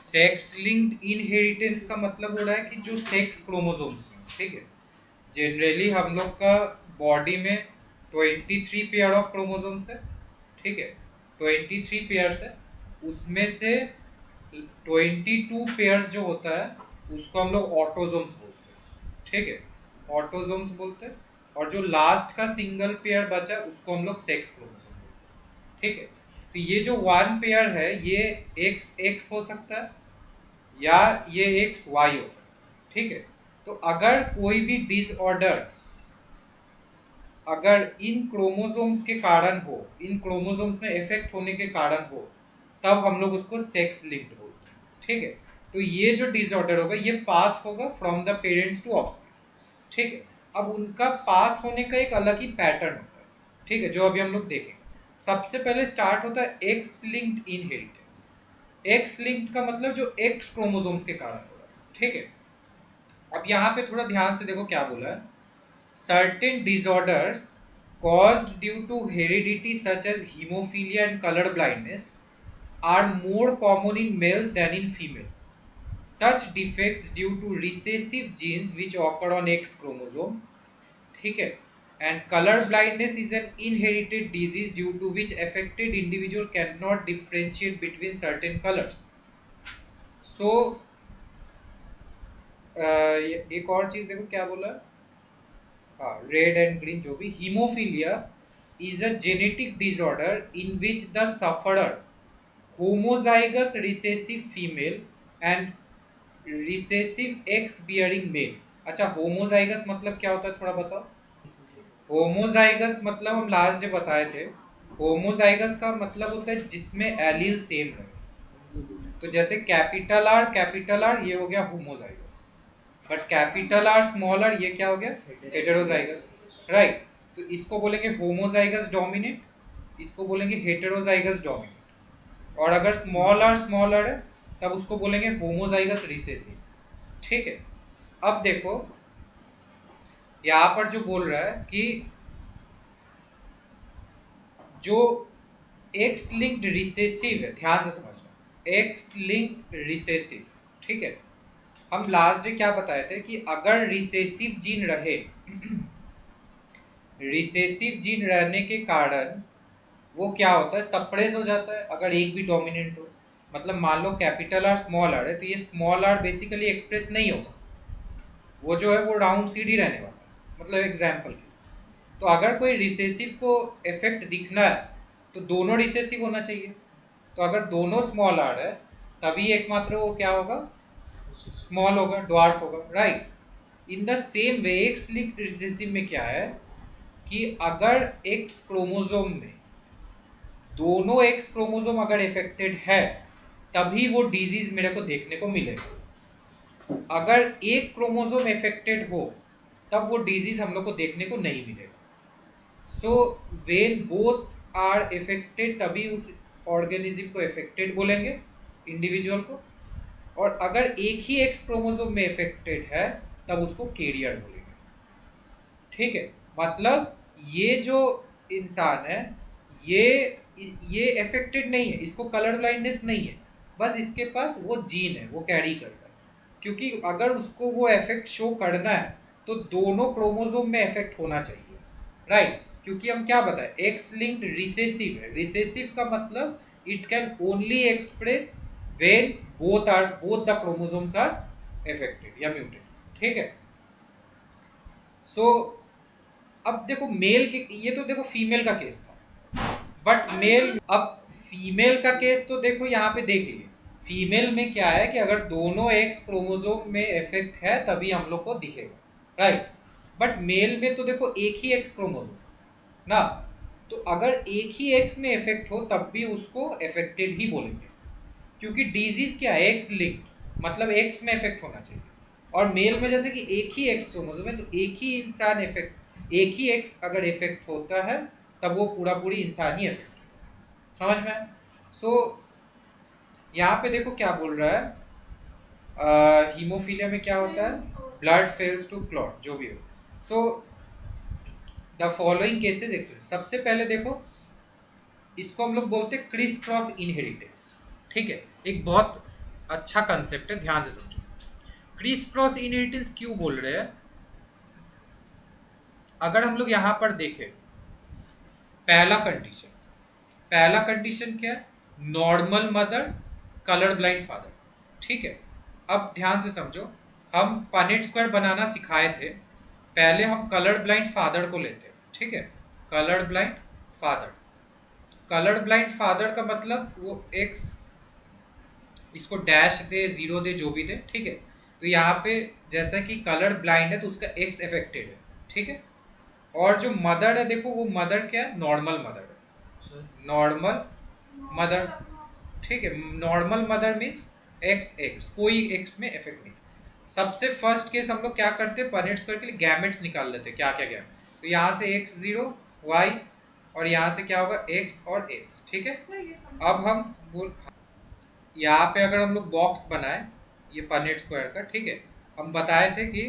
Sex linked inheritance का मतलब हो रहा है कि जो सेक्स क्रोमोसोम्स में, ठीक है, जनरली हम लोग का बॉडी में 23 पेयर ऑफ क्रोमोसोम्स है, ठीक है, 23 पेयर्स है, उसमें से 22 पेयर्स जो होता है उसको हम लोग ऑटोजोम्स बोलते हैं, ठीक है, ऑटोजोम्स बोलते हैं। और जो लास्ट का सिंगल पेयर बचा उसको हम लोग सेक्स क्रोमोसोम बोलते हैं, ठीक है। तो ये जो वन पेयर है ये एक्स एक्स हो सकता है या ये एक्स वाई हो सकता है, ठीक है। तो अगर कोई भी डिसऑर्डर अगर इन क्रोमोसोम्स के कारण हो, इन क्रोमोसोम्स में इफेक्ट होने के कारण हो, तब हम लोग उसको सेक्स लिंक्ड बोलते हैं, ठीक है। तो ये जो डिसऑर्डर होगा ये पास होगा from the parents to offspring, ठीक है। अब उनका पास होने का एक अलग ही पैटर्न होता है, ठीक है, जो अभी हम लोग देखेंगे। सबसे पहले स्टार्ट होता है x linked inheritance. X linked का मतलब जो एक्स क्रोमोसोम्स के कारण हो रहा है, ठीक है। अब यहाँ पे थोड़ा ध्यान से देखो क्या बोला है। Certain disorders caused due to heredity such as hemophilia and color blindness are more common in males than in female. Such defects due to recessive genes which occur on X chromosome, ठीक है, and color blindness is an inherited disease due to which affected individual cannot differentiate between certain colors. So एक और चीज देखो क्या बोला, हाँ, red and green जो भी, haemophilia is a genetic disorder in which the sufferer homozygous recessive female and recessive X bearing male। अच्छा, होमोजाइगस मतलब क्या होता है थोड़ा बताओ। होमोजाइगस मतलब हम लास्ट डे बताए थे, होमोजाइगस का मतलब होता है जिसमें एलील सेम रहे। तो जैसे कैपिटल आर ये हो गया homozygous, but capital R small R ये क्या हो गया हेटेरोजाइगस, राइट। तो इसको बोलेंगे होमोजाइगस डोमिनेंट, इसको बोलेंगे हेटेरोजाइगस डोमिनेंट। और अगर स्मॉल आर है तब उसको बोलेंगे होमोजाइगस रिसेसिव, ठीक है। अब देखो यहाँ पर जो बोल रहा है कि जो एक्स लिंक्ड रिसेसिव है, ध्यान से समझना, एक्स लिंक्ड रिसेसिव, ठीक है। हम लास्ट डे क्या बताए थे कि अगर रिसेसिव जीन रहे रिसेसिव जीन रहने के कारण वो क्या होता है, सप्रेस हो जाता है अगर एक भी डोमिनेंट हो। मतलब मान लो कैपिटल आर स्मॉल आर है तो ये स्मॉल आर बेसिकली एक्सप्रेस नहीं होगा, वो जो है वो राउंड सीड ही रहने वाला है, मतलब एग्जाम्पल के। तो अगर कोई रिसेसिव को इफेक्ट दिखना है तो दोनों रिसेसिव होना चाहिए। तो अगर दोनों स्मॉल आर है तभी एकमात्र वो क्या होगा, स्मॉल होगा, ड्वार्फ होगा, right. In the same way x linked recessive में क्या है कि अगर एक्स क्रोमोसोम में दोनों एक्स क्रोमोसोम अगर इफेक्टेड है तभी वो डिजीज मेरे को देखने को मिलेगा। अगर एक क्रोमोसोम इफेक्टेड हो तब वो डिजीज हम लोग को देखने को नहीं मिलेगा। So when both are affected तभी उस ऑर्गेनिज्म को इफेक्टेड बोलेंगे, इंडिविजुअल को। और अगर एक ही एक्स क्रोमोसोम में इफेक्टेड है तब उसको कैरियर बोलेंगे, ठीक है। मतलब ये जो इंसान है ये ये इफेक्टेड नहीं है, इसको कलर ब्लाइंडनेस नहीं है, बस इसके पास वो जीन है, वो कैरी कर रहा है। क्योंकि अगर उसको वो इफेक्ट शो करना है तो दोनों क्रोमोसोम में इफेक्ट होना चाहिए, राइट। क्योंकि हम क्या बताए, एक्स लिंक्ड रिसेसिव है। रिसेसिव का मतलब it can only express when both the chromosomes are affected या म्यूटेड, ठीक है। सो अब देखो मेल के, ये तो देखो फीमेल का केस था, बट मेल, अब फीमेल का केस तो देखो यहाँ पे देख लिए। फीमेल में क्या है कि अगर दोनों एक्स क्रोमोसोम में इफेक्ट है तभी हम लोग को दिखेगा, राइट। बट मेल में तो देखो एक ही एक्स क्रोमोसोम ना, तो अगर एक ही एक्स में इफेक्ट हो तब भी उसको इफेक्टेड ही बोलेंगे। क्योंकि डिजीज क्या है, एक्स लिंक्ड, मतलब एक्स में इफेक्ट होना चाहिए। और मेल में जैसे कि एक ही एक्स क्रोमोसोम है तो एक ही इंसान इफेक्ट, एक ही एक्स अगर इफेक्ट होता है तब वो पूरा पूरी इंसान ही इफेक्ट, समझ में। सो यहाँ पे देखो क्या बोल रहा है, हीमोफीलिया में क्या होता है, ब्लड फेल्स टू क्लॉट, जो भी हो। So the following cases explain. सबसे पहले देखो इसको हम लोग बोलते हैं क्रिस क्रॉस इनहेरिटेंस, ठीक है। एक बहुत अच्छा कंसेप्ट है, ध्यान से समझो। क्रिस क्रॉस इनहेरिटेंस क्यों बोल रहे हैं? अगर हम लोग यहाँ पर देखें, पहला कंडीशन क्या है? Normal mother, colour blind father. ठीक है, अब ध्यान से समझो, हम पनेट स्क्वायर बनाना सिखाए थे। पहले हम कलर ब्लाइंड फादर को लेते हैं, ठीक है, colour blind father. Colour blind father का मतलब वो एक्स, इसको डैश दे, जीरो दे, जो भी दे, ठीक है। तो यहाँ पे जैसा कि कलर ब्लाइंड है तो उसका एक्स अफेक्टेड है, ठीक है। और जो मदर है, देखो वो मदर क्या है? नॉर्मल मदर है, नॉर्मल मदर, ठीक है। Normal mother means x x, कोई एक्स में इफेक्ट नहीं। सबसे फर्स्ट केस हम लोग क्या करते हैं, पनेट स्क्वायर के लिए गैमेट्स निकाल लेते हैं, क्या क्या गैमेट। तो यहाँ से एक्स जीरो वाई, और यहाँ से क्या होगा, एक्स और एक्स, ठीक है। अब हम बोल, यहाँ पे अगर हम लोग बॉक्स बनाए ये पनेट स्क्वायर का, ठीक है, हम बताए थे कि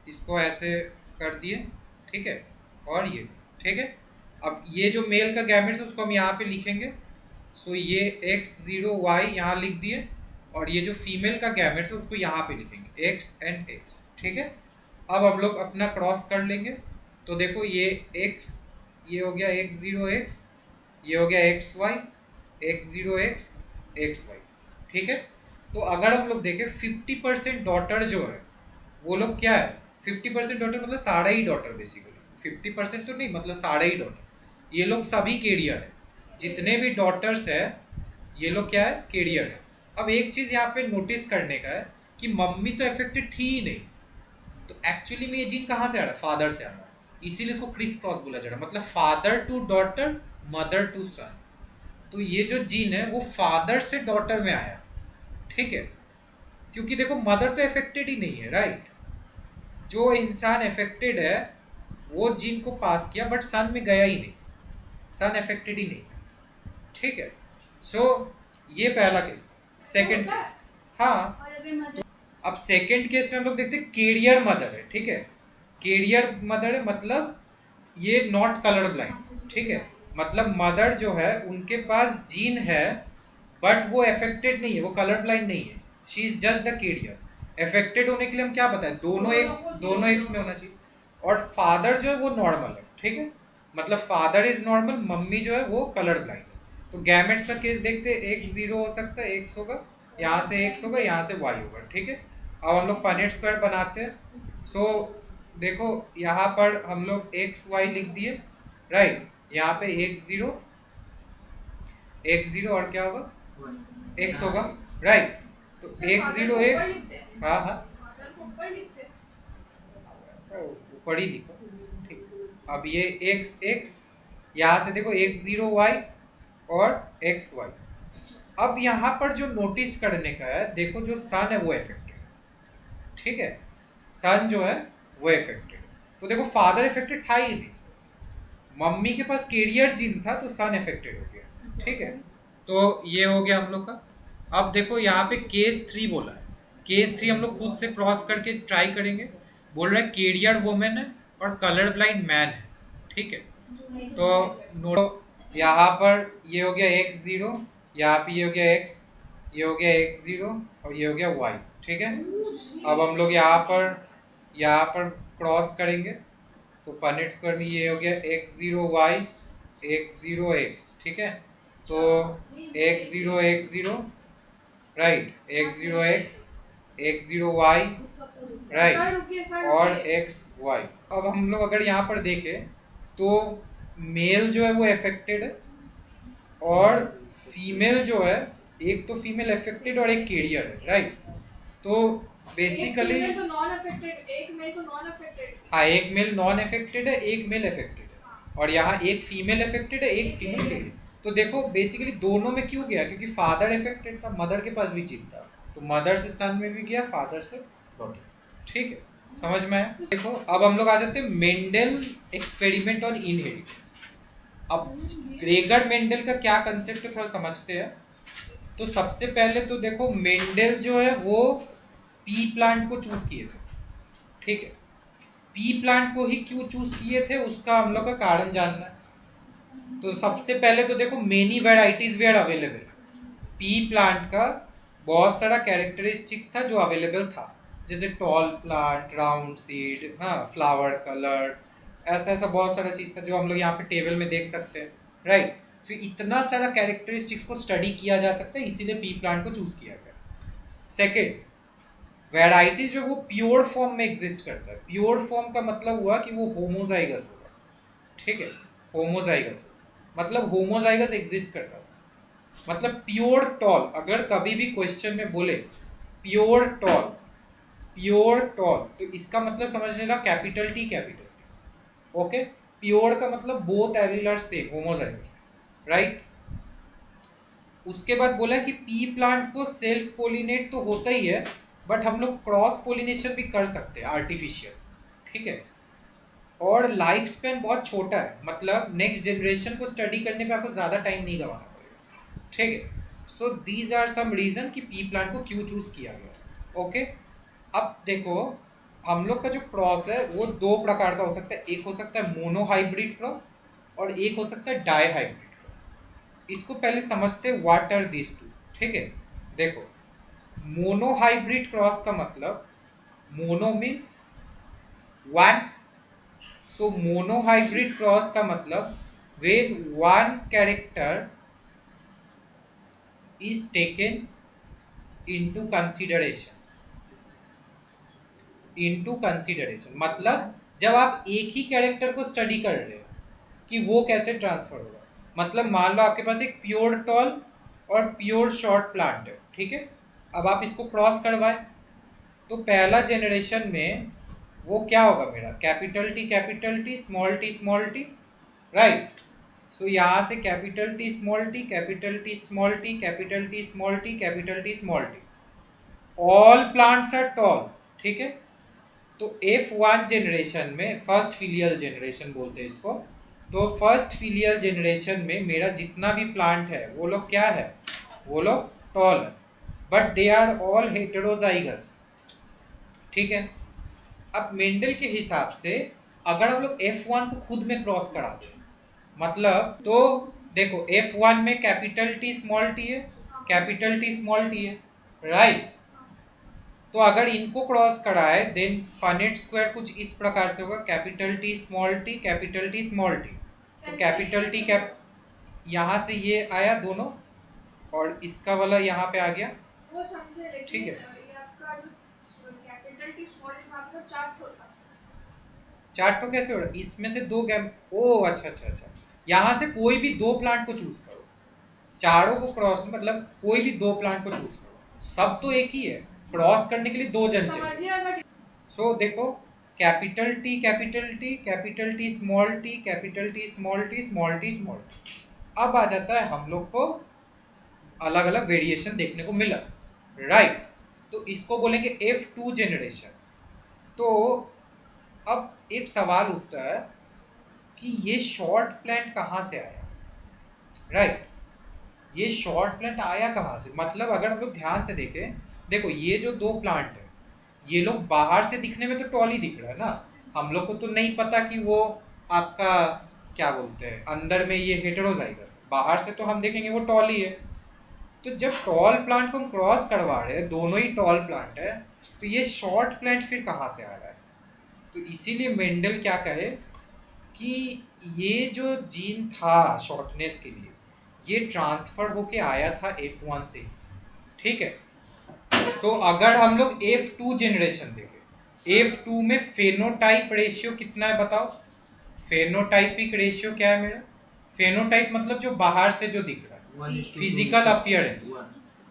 इसको ऐसे कर दिए, ठीक है, और ये, ठीक है। अब ये जो मेल का गैमेट्स है उसको हम यहाँ पे लिखेंगे। सो ये एक्स जीरो वाई यहाँ लिख दिए, और ये जो फीमेल का गैमेट्स है उसको यहाँ पे लिखेंगे, एक्स एंड एक्स, ठीक है। अब हम लोग अपना क्रॉस कर लेंगे। तो देखो ये एक्स, ये हो गया एक्स जीरो एक्स, ये हो गया X Y, X zero X, X Y, ठीक है। तो अगर हम लोग देखें 50% डॉटर जो है वो लोग क्या है, 50% डॉटर मतलब साढ़े ही डॉटर, बेसिकली 50% तो नहीं, मतलब साढ़े ही डॉटर। ये लोग सभी केरियर है, जितने भी डॉटर्स है ये लोग क्या है, केरियर है। अब एक चीज़ यहाँ पे नोटिस करने का है कि मम्मी तो अफेक्टेड थी ही नहीं, तो एक्चुअली में ये जीन कहाँ से आ रहा है, फादर से आ रहा है। इसीलिए इसको क्रिस क्रॉस बोला जा रहा है, मतलब father to daughter, mother to son. तो ये जो जीन है वो फादर से डॉटर में आया, ठीक है। क्योंकि देखो मदर तो अफेक्टेड ही नहीं है, राइट। जो इंसान अफेक्टेड है वो जीन को पास किया, बट सन में गया ही नहीं, सन अफेक्टेड ही नहीं, ठीक है। सो ये पहला केस था। सेकंड केस, हाँ, अब सेकंड केस में हम लोग देखते हैं केरियर मदर है, ठीक है। केरियर मदर है मतलब ये नॉट कलर ब्लाइंड, ठीक है। मतलब मदर जो है उनके पास जीन है, बट वो अफेक्टेड नहीं है, वो कलर ब्लाइंड नहीं है, she is just the career. Affected होने के लिए हम क्या बताएं, दोनों एक्स में होना चाहिए। और फादर जो है वो नॉर्मल है, ठीक है, मतलब फादर इज नॉर्मल, मम्मी जो है वो कलर ब्लाइंड है। तो गैमेट्स का केस देखते हैं, एक्स जीरो हो सकता है, एक्स होगा, यहाँ से एक्स होगा, यहाँ से वाई होगा, ठीक है। अब हम लोग पनेट स्क्वायर बनाते हैं। सो देखो यहाँ पर हम लोग एक्स वाई लिख दिए, राइट। यहाँ पे एक्स जीरो और क्या होगा, एक्स होगा, राइट। तो एक्स जीरो एक्स, हाँ हाँ, ऊपर ही लिखो, ठीक। अब ये एक्स एक्स, यहाँ से देखो एक्स जीरो वाई और एक्स वाई। अब यहाँ पर जो नोटिस करने का है, देखो जो सन है वो अफेक्टेड है, ठीक है, सन जो है वो अफेक्टेड। तो देखो फादर अफेक्टेड था ही नहीं, मम्मी के पास कैरियर जीन था तो सन अफेक्टेड हो गया, ठीक है। तो ये हो गया हम लोग का। अब देखो यहाँ पे केस 3 बोला है, केस 3 हम लोग खुद से क्रॉस करके ट्राई करेंगे। बोल रहा है कैरियर वुमेन है और कलर ब्लाइंड मैन है, ठीक है। तो नोट, यहाँ पर ये हो गया एक्स जीरो, यहाँ पे ये हो गया एक्स, ये हो गया एक्स जीरो, और ये हो गया वाई, ठीक है। अब हम लोग यहाँ पर क्रॉस करेंगे, तो पनेट स्क्वायर में ये हो गया X zero Y, X zero X, ठीक है। तो X zero right, X zero Y, right, और एक्स वाई। अब हम लोग अगर यहाँ पर देखें तो मेल जो है वो अफेक्टेड है, और फीमेल जो है, एक तो फीमेल अफेक्टेड और एक कैरियर है, राइट। तो बेसिकली एक मेल तो नॉन अफेक्टेड, हाँ, एक मेल नॉन अफेक्टेड है, एक मेल अफेक्टेड है, और यहाँ एक फीमेल अफेक्टेड है, एक फीमेल कैरियर। तो देखो बेसिकली दोनों में क्यों गया, क्योंकि फादर अफेक्टेड था, मदर के पास भी जीन था, तो मदर से सन में भी गया, फादर से डॉटर, ठीक है। समझ में आया। देखो अब हम लोग आ जाते हैं मेंडल एक्सपेरिमेंट ऑन इनहेरिटेंस। अब ग्रेगर मेंडल का क्या कंसेप्ट है थोड़ा समझते हैं। तो सबसे पहले तो देखो मेंडल जो है वो पी प्लांट को चूज किए थे, ठीक है। पी प्लांट को ही क्यों चूज किए थे उसका हम लोग का कारण जानना है। तो सबसे पहले तो देखो many varieties were available, pea plant का बहुत सारा कैरेक्टरिस्टिक्स था जो अवेलेबल था, जैसे टॉल प्लांट, राउंड सीड, हाँ, फ्लावर कलर, ऐसा ऐसा बहुत सारा चीज़ था जो हम लोग यहाँ पे टेबल में देख सकते हैं, राइट। फिर इतना सारा कैरेक्टरिस्टिक्स को स्टडी किया जा सकता है, इसीलिए पी प्लांट को चूज किया गया। सेकेंड, वैराइटीज जो वो प्योर फॉर्म में एग्जिस्ट करता है। प्योर फॉर्म का मतलब हुआ कि वो होमोजाइगस होगा, ठीक है, होमोजाइगस मतलब होमोजाइगस एग्जिस्ट करता है, मतलब प्योर टॉल। अगर कभी भी क्वेश्चन में बोले प्योर टॉल, प्योर टॉल, तो इसका मतलब समझ लेना capital T capital T, okay. Pure का मतलब both allele are same, homozygous, right. उसके बाद बोला कि पी प्लांट को सेल्फ पोलिनेट तो होता ही है, बट हम लोग क्रॉस पोलिनेशन भी कर सकते हैं आर्टिफिशियल, ठीक है। और लाइफ स्पेन बहुत छोटा है, मतलब नेक्स्ट जनरेशन को स्टडी करने पे आपको ज़्यादा टाइम नहीं गंवाना पड़ेगा, ठीक है। So these are some reason कि पी प्लांट को क्यों चूज किया गया, ओके। अब देखो, हम लोग का जो क्रॉस है वो दो प्रकार का हो सकता है। एक हो सकता है मोनो हाइब्रिड क्रॉस और एक हो सकता है डाई हाइब्रिड क्रॉस। इसको पहले समझते व्हाट आर दिस टू, ठीक है। देखो, मोनो हाइब्रिड क्रॉस का मतलब, मोनो मीन्स वन, सो मोनो हाइब्रिड क्रॉस का मतलब when one character is taken into consideration, into consideration मतलब जब आप एक ही कैरेक्टर को स्टडी कर रहे हो कि वो कैसे ट्रांसफर होगा। मतलब मान लो आपके पास एक प्योर टॉल और प्योर शॉर्ट प्लांट है, ठीक है। अब आप इसको क्रॉस करवाए तो पहला जनरेशन में वो क्या होगा मेरा, capital T small T, right. So यहाँ से capital T small T, capital T small T, capital T small T, capital T small T, all plants are tall, ठीक है। तो F1 जनरेशन में, फर्स्ट फिलियल जनरेशन बोलते हैं इसको, तो फर्स्ट फिलियल जनरेशन में मेरा जितना भी प्लांट है वो लोग क्या है, वो लोग टॉल है, but they are all heterozygous, ठीक है। अब मेंडल के हिसाब से अगर हम लोग F1 को खुद में क्रॉस करा दें, मतलब तो देखो F1 में कैपिटल टी स्मॉल टी है, कैपिटल टी स्मॉल टी है, राइट। तो अगर इनको क्रॉस कराए देन पनेट स्क्वायर कुछ इस प्रकार से होगा, capital T small T, capital T small T. तो कैपिटल टी कैप यहाँ से ये आया दोनों, और इसका वाला यहाँ पे आ गया, वो समझे, लेकिन ठीक है। ये आपका जो कैपिटल टी स्मॉल टी आपका चार्ट होता, चार्ट को कैसे हो रहा है, इसमें से दो गैम, ओ अच्छा अच्छा अच्छा, यहाँ से कोई भी दो प्लांट को चूज करो, चारों को क्रॉस, मतलब कोई भी दो प्लांट को चूज करो, सब तो एक ही है, क्रॉस करने के लिए दो जन चाहिए। समझिए अगर सो देखो, capital T capital T, capital T small T, capital T small T, small T small T. अब आ जाता है हम लोग को अलग अलग वेरिएशन देखने को मिला, राइट। तो इसको बोलेंगे F2 जनरेशन। तो अब एक सवाल उठता है कि ये शॉर्ट प्लांट कहाँ से आया, राइट। ये शॉर्ट प्लांट आया कहाँ से, मतलब अगर हम लोग ध्यान से देखें, देखो ये जो दो प्लांट है ये लोग बाहर से दिखने में तो टॉल ही दिख रहा है ना, हम लोग को तो नहीं पता कि वो आपका क्या बोलते हैं अंदर में ये हेटेरोजाइगस, बाहर से तो हम देखेंगे वो टॉल ही है। तो जब टॉल प्लांट को हम क्रॉस करवा रहे हैं, दोनों ही टॉल प्लांट है, तो ये शॉर्ट प्लांट फिर कहाँ से आ रहा है। तो इसीलिए मेंडल क्या कहे कि ये जो जीन था शॉर्टनेस के लिए, ये ट्रांसफर होके आया था F1 से, ठीक है। सो अगर हम लोग F2 जनरेशन देखें, F2 में फेनोटाइप रेशियो कितना है बताओ, फेनोटाइपिक रेशियो क्या है मेरा, फेनोटाइप मतलब जो बाहर से जो दिख रहा है, physical appearance,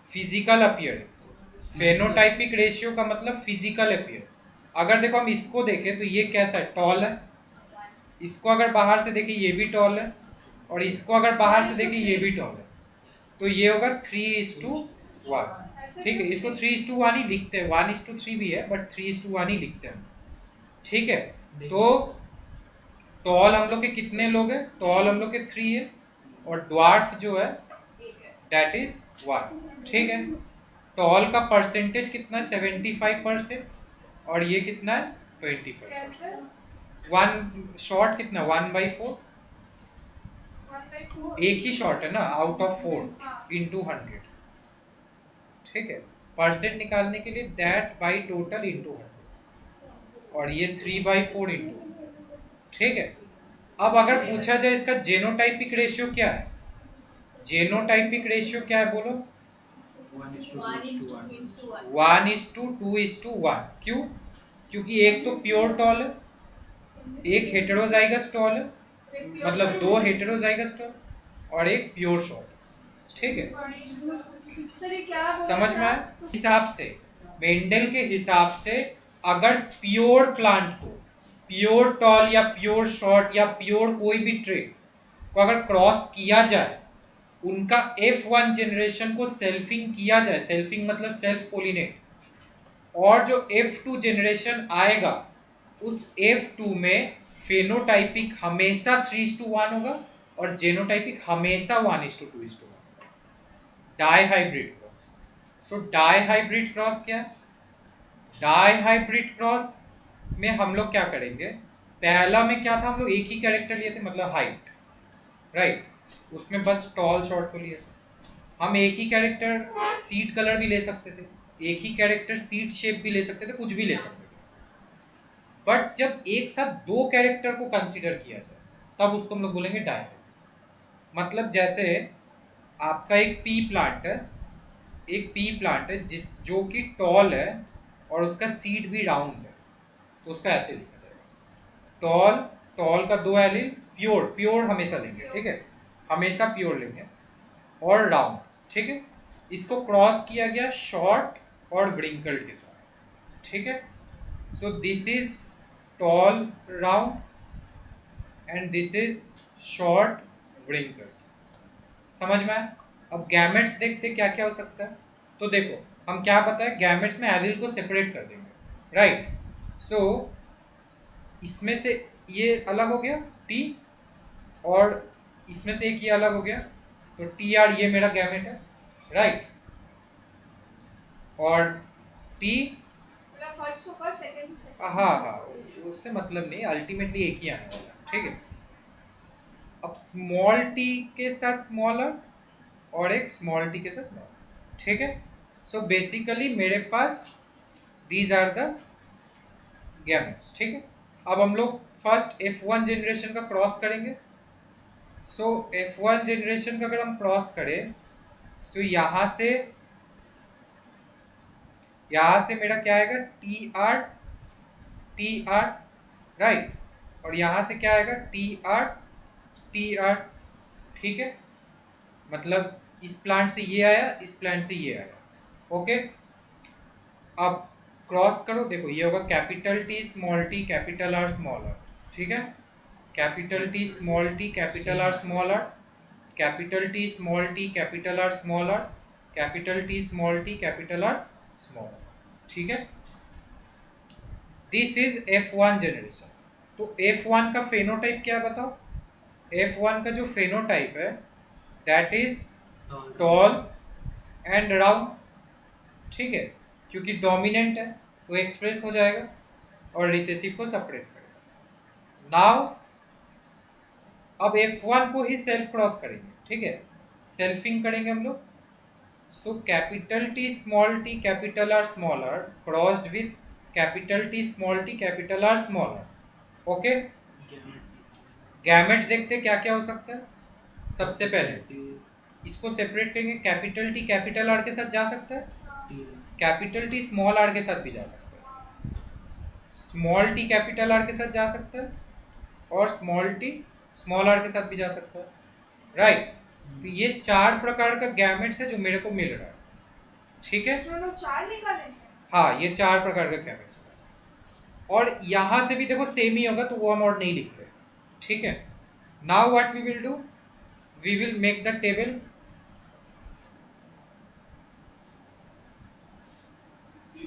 physical appearance. Phenotypic ratio का मतलब फिजिकल अपीयरेंस। अगर देखो हम इसको देखें तो ये कैसा है, टॉल है, इसको अगर बाहर से देखें ये भी टॉल है, और इसको अगर बाहर से देखें ये भी टॉल है, तो ये होगा 3:1, ठीक है। इसको 3:1 ही लिखते हैं, 1:3 भी है बट 3:1 ही लिखते हैं, ठीक है। तो टॉल हम लोग के कितने लोग हैं, टॉल हम लोग के 3 है, और ड्वार्फ जो है दैट इज 1, ठीक है। टॉल का परसेंटेज कितना है, 75%, और ये कितना है 25%। वन शॉर्ट कितना, 1/4, 1/4 एक ही शॉर्ट है ना आउट ऑफ 4 into 100, ठीक है। परसेंट निकालने के लिए दैट बाई टोटल इंटू 100 और ये 3/4 इंटू, ठीक है। अब अगर पूछा जाए इसका जेनोटाइपिक रेशियो क्या है, जेनोटाइपिक रेशियो क्या है बोलो? 1:2:1। क्यों? क्योंकि एक तो प्योर टॉल है, एक हेटेरोजाइगस टॉल है, मतलब दो हेटेरोजाइगस टॉल और एक प्योर शॉर्ट, ठीक है। सर ये क्या बोल समझ में रहा आया? हिसाब से, मेंडल के हिसाब से अगर प्योर प्लांट को प्योर टॉल या प्योर शॉर्ट या प्योर कोई भी ट्री को अगर क्रॉस किया जाए, उनका F1 जनरेशन को सेल्फिंग किया जाए, सेल्फिंग मतलब सेल्फ पोलिनेट, और जो F2 जनरेशन आएगा उस F2 में फेनोटाइपिक हमेशा 3:1 होगा और जेनोटाइपिक हमेशा 1:2:1 होगा। Dihybrid cross. So dihybrid cross क्या है? डाई हाइब्रिड क्रॉस में हम लोग क्या करेंगे, पहला में क्या था, हम लोग एक ही कैरेक्टर लिए थे, मतलब हाइट, राइट। उसमें बस टॉल शॉर्ट को लिए थे। हम एक ही कैरेक्टर सीट कलर भी ले सकते थे, एक ही कैरेक्टर सीट शेप भी ले सकते थे, कुछ भी ले सकते थे। बट जब एक साथ दो कैरेक्टर को कंसीडर किया जाए तब उसको हम लोग बोलेंगे डाई। मतलब जैसे आपका एक पी प्लांट है, एक पी प्लांट है जो कि टॉल है और उसका सीड भी राउंड है, तो उसका ऐसे लिखा जाएगा, टॉल, टॉल का दो एलिल, प्योर, प्योर हमेशा लेंगे, ठीक है, हमेशा प्योर लेंगे, और राउंड, ठीक है। इसको क्रॉस किया गया शॉर्ट और व्रिंकल्ड के साथ, ठीक है। So this is tall round and this is short wrinkled. समझ में आया? अब गैमेट्स देखते क्या क्या हो सकता है। तो देखो, हम क्या पता है, गैमेट्स में एलिल को सेपरेट कर देंगे, राइट। सो इसमें से ये अलग हो गया टी, और इसमें से एक ये अलग हो गया, तो टी आर ये मेरा गैमेट है, राइट। और टी, मतलब फर्स्ट को फर्स्ट, सेकंड से सेकंड। हाँ हाँ, उससे मतलब नहीं, अल्टीमेटली एक ही आने वाला है, ठीक है। अब स्मॉल टी के साथ स्मॉलर और एक स्मॉल टी के साथ स्मॉल, ठीक है। सो बेसिकली मेरे पास दीज आर द गैमेट्स, ठीक है। अब हम लोग फर्स्ट F1 जनरेशन का क्रॉस करेंगे। सो F1 जनरेशन का अगर हम क्रॉस करें, सो यहाँ से मेरा क्या आएगा, टी आर, राइट, और यहाँ से क्या आएगा, टी आर, ठीक है। मतलब इस प्लांट से ये आया, इस प्लांट से ये आया, ओके। अब क्रॉस करो, देखो ये होगा capital T small T capital R small R, ठीक है। Capital T small T capital R small R, capital T small T capital R small R, capital T small T capital R small R, ठीक है। This is F1 generation. तो F1 का phenotype क्या है बताओ? F1 का जो phenotype है that is tall and round, ठीक है, क्योंकि डोमिनेंट है तो एक्सप्रेस हो जाएगा और रिसेसिव को सप्रेस करेगा। नाउ अब F1 को ही सेल्फ क्रॉस करेंगे, ठीक है, सेल्फिंग करेंगे हम लोग। So capital T small T capital R small R crossed with capital T small T capital R small R, okay. Gametes देखते क्या क्या हो सकता है। सबसे पहले इसको सेपरेट करेंगे, कैपिटल टी कैपिटल आर के साथ जा सकता है, कैपिटल टी स्मॉल आर के साथ भी जा सकता है, स्मॉल टी कैपिटल आर के साथ जा सकता है, और स्मॉल टी स्मॉल आर के साथ भी जा सकता है, राइट। तो ये चार प्रकार का गैमेट्स है जो मेरे को मिल रहा है, ठीक है। इसमें लोग चार निकाले हैं। हाँ, ये चार प्रकार का गैमेट्स है, और यहाँ से भी देखो सेम ही होगा, तो वो हम और नहीं लिख रहे, ठीक है। Now what we will do, we will make the table.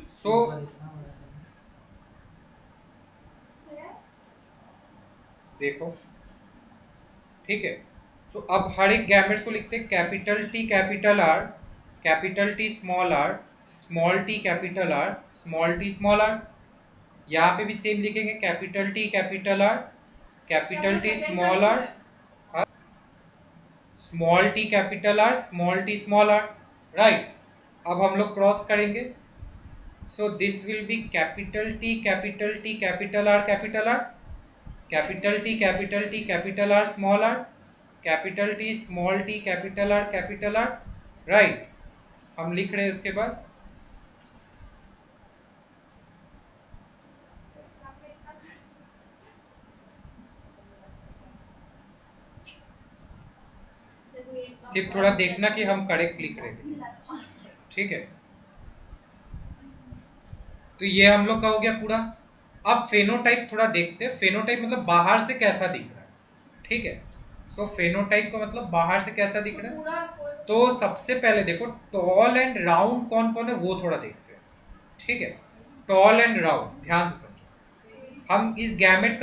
So देखो, ठीक है। सो अब हर एक गैमेट्स को लिखते हैं, capital T capital R, capital T small R, small T capital R, small T small R. यहाँ पे भी सेम लिखेंगे, capital T capital R, capital T small R, small T capital R, small T small R, right. अब हम लोग cross करेंगे, so this will be capital T capital T capital R capital R, capital T capital T capital R small R, capital T small T capital are, right. हम लिख रहे हैं उसके बाद सिर्फ थोड़ा देखना कि हम करेक्ट लिख रहे हैं, ठीक है। तो ये हम लोग का हो गया पूरा। अब फेनोटाइप थोड़ा देखते हैं, फेनोटाइप मतलब बाहर से कैसा दिख रहा है, ठीक है। सो फेनोटाइप का मतलब बाहर से कैसा दिख रहा है। तो सबसे पहले देखो टॉल एंड राउंड कौन कौन है वो थोड़ा देखते हैं, ठीक है। टॉल एंड राउंड ध्यान से समझो, हम इस गैमेट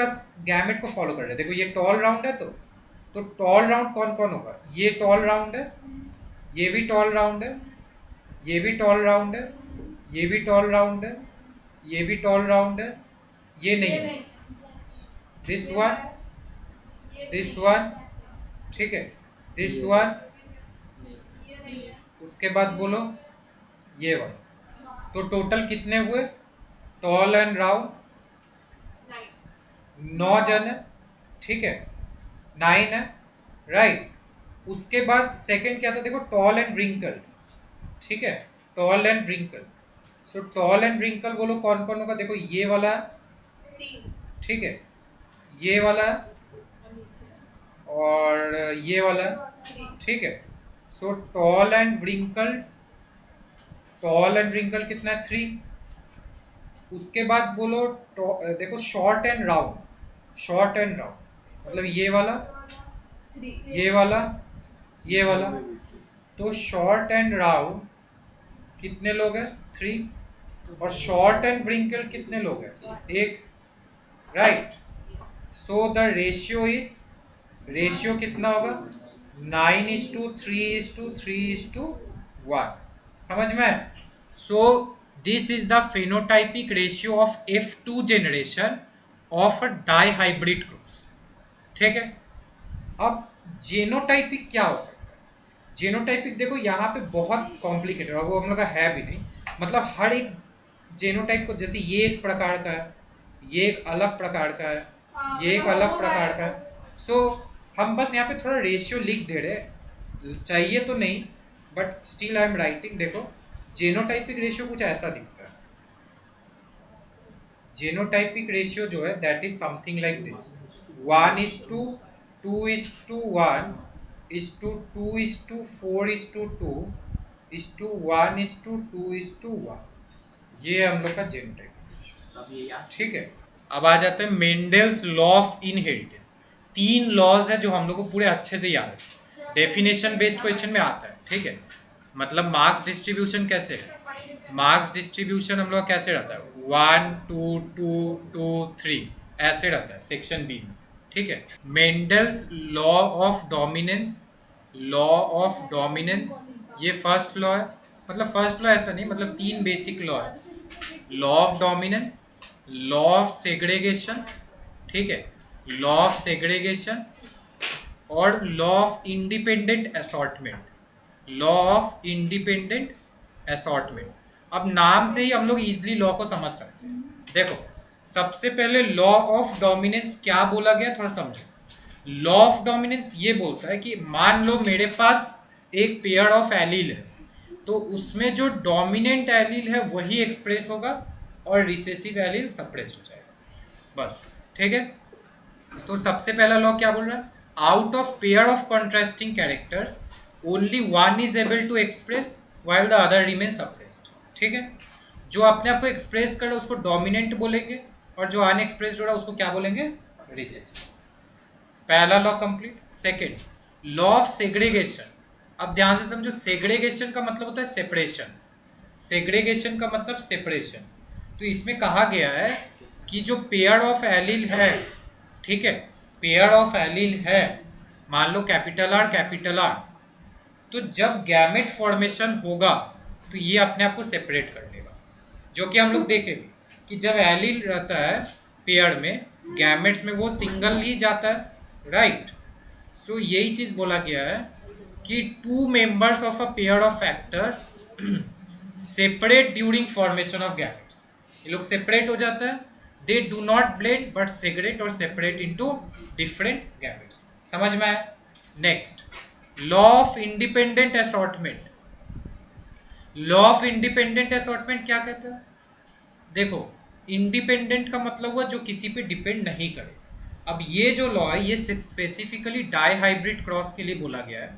को फॉलो कर रहे हैं। देखो ये टॉल राउंड है, तो टॉल राउंड कौन कौन होगा, ये टॉल राउंड है, ये भी टॉल राउंड है, ये भी टॉल राउंड है, ये भी टॉल राउंड है, ये भी टॉल राउंड है, ये नहीं है, दिस वन, ठीक है, दिस वन, उसके बाद बोलो ये वन। तो टोटल कितने हुए टॉल एंड राउंड, 9 जन है, ठीक है, 9 है, राइट। उसके बाद सेकंड क्या था, देखो टॉल एंड रिंकल, ठीक है, tall and wrinkle. So tall and wrinkle बोलो कौन कौन होगा, देखो ये वाला, ठीक है, ये वाला और ये वाला, ठीक है। So tall and wrinkle, tall and wrinkle कितना है 3। उसके बाद बोलो देखो short and round, short and round मतलब ये वाला, ये वाला, ये वाला। तो शॉर्ट एंड राउंड कितने लोग हैं 3, और शॉर्ट एंड व्रिंकल कितने लोग हैं 1, राइट। सो द रेशियो कितना होगा 9:3:3:1, समझ में। सो this is the phenotypic ratio of F2 generation of dihybrid groups, ठीक है। अब जेनोटाइपिक क्या हो सकता है, जेनोटाइपिक देखो यहाँ पे बहुत कॉम्प्लिकेटेड है, वो हम लोग का है भी नहीं। मतलब हर एक जेनोटाइप को, जैसे ये एक प्रकार का है, ये एक अलग प्रकार का है, ये एक अलग प्रकार का है। सो हम बस यहाँ पे थोड़ा रेशियो लिख दे रहे, चाहिए तो नहीं but still I am writing. देखो जेनोटाइपिक रेशियो कुछ ऐसा दिखता है, जेनोटाइपिक रेशियो जो है that is something like this, 1:2:1:2:4:2:1:1, ये हम लोग का जेनोटाइपिक, ठीक है। अब आ जाते हैं Mendel's law of inheritance. 3 laws है जो हम लोग को पूरे अच्छे से याद है, डेफिनेशन बेस्ड क्वेश्चन में आता है, ठीक है। मतलब मार्क्स डिस्ट्रीब्यूशन कैसे है, मार्क्स डिस्ट्रीब्यूशन हम लोग कैसे रहता है 1 2 2 2 3 ऐसे रहता है सेक्शन बी में, ठीक है। Mendel's law of dominance, law of dominance ये फर्स्ट लॉ है। मतलब फर्स्ट लॉ ऐसा नहीं, मतलब 3 बेसिक लॉ है, law of dominance, law of segregation, ठीक है, लॉ ऑफ सेग्रेगेशन और law of independent assortment, law of independent assortment. अब नाम से ही हम लोग इजिली लॉ को समझ सकते हैं। देखो सबसे पहले लॉ ऑफ डोमिनेंस क्या बोला गया थोड़ा समझो। लॉ ऑफ डोमिनेंस ये बोलता है कि मान लो मेरे पास एक पेयर ऑफ एलील है, तो उसमें जो डोमिनेंट एलील है वही एक्सप्रेस होगा और रिसेसिव एलील सप्रेस्ड हो जाएगा, बस, ठीक है। तो सबसे पहला लॉ क्या बोल रहा है, out of pair of contrasting characters only one is able to express while the other remain suppressed, ठीक है। जो अपने आप को एक्सप्रेस कर रहा है उसको डोमिनेंट बोलेंगे और जो अनएक्सप्रेस्ड हो रहा है उसको क्या बोलेंगे, रिसेसिव। पहला law complete. Second law of segregation. अब ध्यान से समझो, सेग्रीगेशन का मतलब होता है सेपरेशन, सेग्रीगेशन का मतलब सेपरेशन। तो इसमें कहा गया है कि जो पेयर ऑफ एलील है, ठीक है, पेयर ऑफ एलील है, मान लो कैपिटल आर, तो जब गैमेट फॉर्मेशन होगा तो ये अपने आप को सेपरेट कर लेगा, जो कि हम लोग देखे भी कि जब एलील रहता है पेयर में, गैमेट्स में वो सिंगल ही जाता है, राइट। सो यही चीज़ बोला गया है कि 2 members of a pair of factors separate during formation of gametes. ये लोग सेपरेट हो जाता है, they do not blend but segregate और सेपरेट इनटू डिफरेंट गैमेट्स। समझ में आया? Next, law of independent assortment. Law of independent assortment क्या कहता है? देखो, इंडिपेंडेंट का मतलब हुआ जो किसी पे डिपेंड नहीं करे। अब ये जो लॉ है ये स्पेसिफिकली डाई हाइब्रिड क्रॉस के लिए बोला गया है,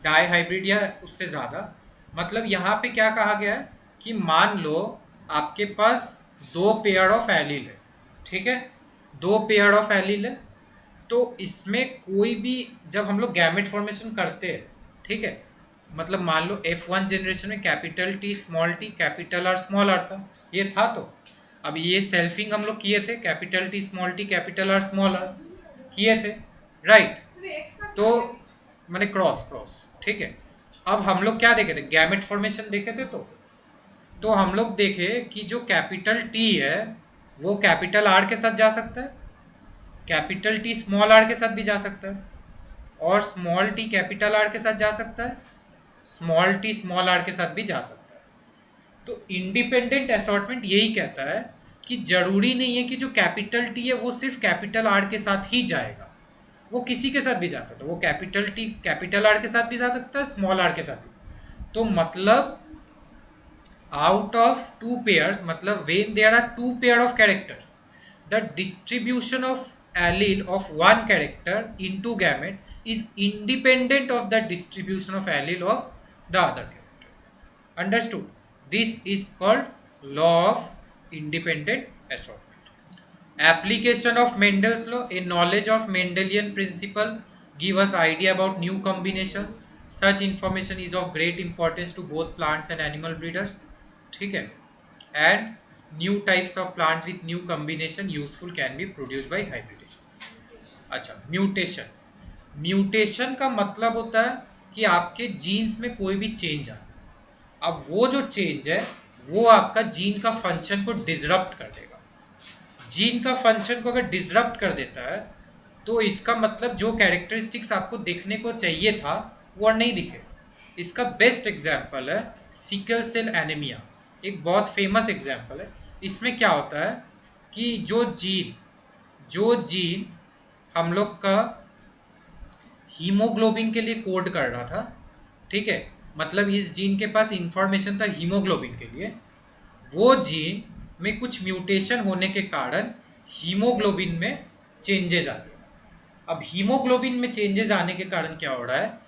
डाई हाइब्रिड या उससे ज़्यादा। मतलब यहाँ पे क्या कहा गया है कि मान लो आपके पास दो पेयर ऑफ एलील है, ठीक है, दो पेयर ऑफ एलील है, तो इसमें कोई भी, जब हम लोग गैमेट फॉर्मेशन करते हैं, ठीक है, मतलब मान लो F1 जनरेशन में capital T small T capital R small R था, ये था। तो अब ये सेल्फिंग हम लोग किए थे, capital T small T capital R small R किए थे, राइट। तो मैंने क्रॉस क्रॉस, ठीक है। अब हम लोग क्या देखे थे? गैमेट फॉर्मेशन देखे थे। तो हम लोग देखे कि जो कैपिटल टी है वो कैपिटल आर के साथ जा सकता है, कैपिटल टी स्मॉल आर के साथ भी जा सकता है, और स्मॉल टी कैपिटल आर के साथ जा सकता है, स्मॉल टी स्मॉल आर के साथ भी जा सकता है। तो इंडिपेंडेंट असॉर्टमेंट यही कहता है कि जरूरी नहीं है कि जो कैपिटल टी है वो सिर्फ कैपिटल आर के साथ ही जाएगा, वो किसी के साथ भी जा सकता है। वो कैपिटल टी कैपिटल आर के साथ भी जा सकता है, स्मॉल आर के साथ भी। तो मतलब आउट ऑफ टू पेयर्स, मतलब when there are two pair of characters, the distribution of allele of one character into gamete is independent of the distribution of allele of the other character. Understood? This is called law of independent assortment. Application of Mendel's law. A knowledge of Mendelian principle give us idea about new combinations. Such information is of great importance to both plants and animal breeders. ठीक है? And new types of plants with new combination useful can be produced by hybridization. अच्छा, mutation. Mutation का मतलब होता है कि आपके jeans में कोई भी चेंज आ, अब वो जो चेंज है वो आपका जीन का फंक्शन को डिसरप्ट कर देगा। जीन का फंक्शन को अगर डिसरप्ट कर देता है तो इसका मतलब जो कैरेक्टरिस्टिक्स आपको देखने को चाहिए था वो नहीं दिखे। इसका बेस्ट एग्जाम्पल है सिकल सेल एनीमिया, एक बहुत फेमस एग्जाम्पल है। इसमें क्या होता है कि जो जीन हम लोग का हीमोग्लोबिन के लिए कोड कर रहा था, ठीक है, मतलब इस जीन के पास इंफॉर्मेशन था हीमोग्लोबिन के लिए, वो जीन में कुछ म्यूटेशन होने के कारण हीमोग्लोबिन में चेंजेस आ गए। अब हीमोग्लोबिन में चेंजेस आने के कारण क्या हो रहा है,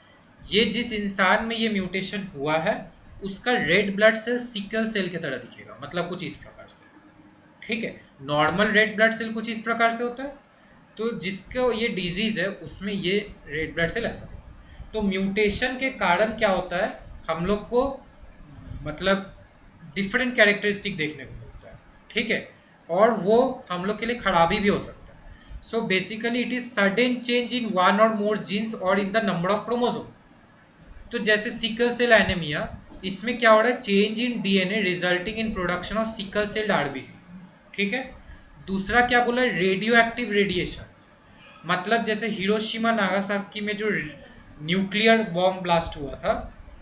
ये जिस इंसान में ये म्यूटेशन हुआ है उसका red blood cell sickle cell की तरह दिखेगा, मतलब कुछ इस प्रकार से, ठीक है। नॉर्मल रेड ब्लड सेल कुछ इस प्रकार से होता है, तो जिसको ये डिजीज़ है उसमें ये रेड ब्लड सेल ऐसा होता है। तो म्यूटेशन के कारण क्या होता है, हम लोग को मतलब डिफरेंट कैरेक्टरिस्टिक देखने को मिलता है, ठीक है, और वो हम लोग के लिए खराबी भी हो सकता है। So basically it is sudden change in one और मोर जीन्स और in the number of chromosome. तो जैसे सिकल सेल एनीमिया, इसमें क्या हो रहा है, change in DNA resulting in production of sickle cell RBC, ठीक है। दूसरा क्या बोला है, रेडियो एक्टिव रेडिएशंस, मतलब जैसे हिरोशिमा नागासाकी में जो न्यूक्लियर बॉम्ब ब्लास्ट हुआ था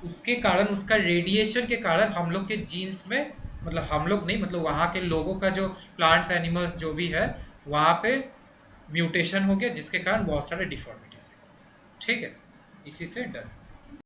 उसके कारण, उसका रेडिएशन के कारण हम लोग के जीन्स में, मतलब हम लोग नहीं, मतलब वहाँ के लोगों का जो प्लांट्स एनिमल्स जो भी है वहाँ पे म्यूटेशन हो गया जिसके कारण बहुत सारे डिफॉर्मिटीज, ठीक है। इसी से डर